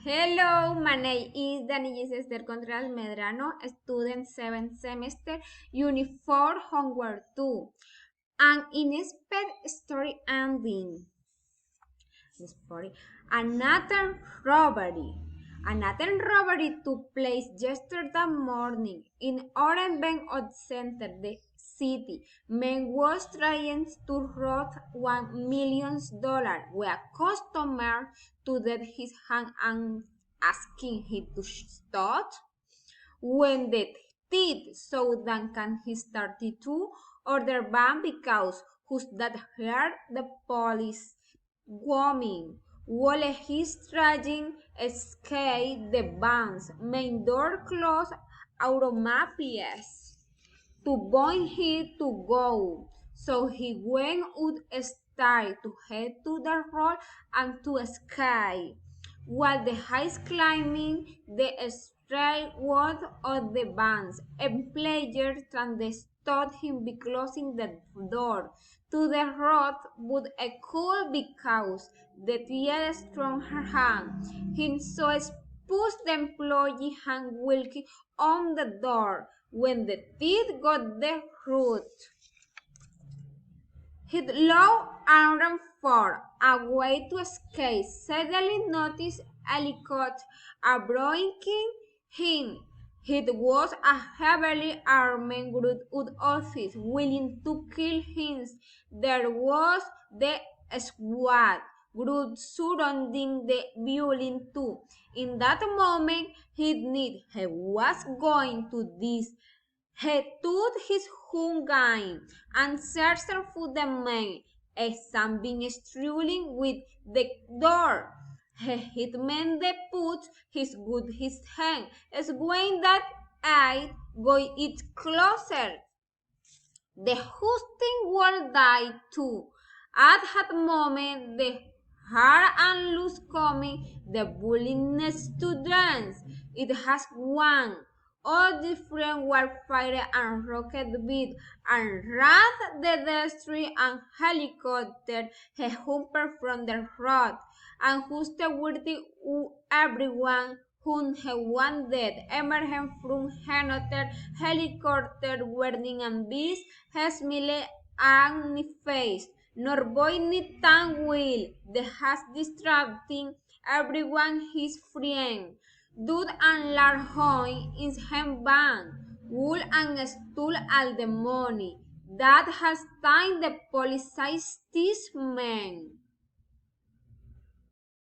Hello, my name is Daniela Esther Contreras Medrano, student 7th semester, Unit 4, Homework 2. An unexpected story ending. Story. Another robbery. Another robbery took place yesterday morning in Orange Bank of Center, the city. Man was trying to rob $1 million with a customer to get his hand and asking him to stop. When the thief saw Duncan, he started to order ban because who's that heard the police woman while he's trying to escape the bank's main door closed automatically to point him to go. So he went out started to head to the road and to escape. While the he's climbing the straight wall of the banks, players trying to stop him by closing the door to the road, but a cool because the tear strong her hand. He so pushed the employee hand willing on the door. When the thief got the root, he low and ran for a way to escape. Suddenly noticed a helicopter approaching him. It was a heavily armed group of officers willing to kill him. There was the squad group surrounding the building too. In that moment, he knew he was going to this. He took his gun and searched for the man. Something struggling with the door. He hitman put his good his hand, swaying that I go it closer. The hosting will die too. At that moment, the hard and loose coming, the willingness to dance. It has won. All different warfare and rocket beat and ran the street and helicopter he humpered from the road and husted with everyone whom he wanted emerged from another helicopter wearing and beast has smiled and face nor boy ni tan will the has distracting everyone his friend. Dude and Larhoin is handband, wool and stool all the money. That has time the police this man.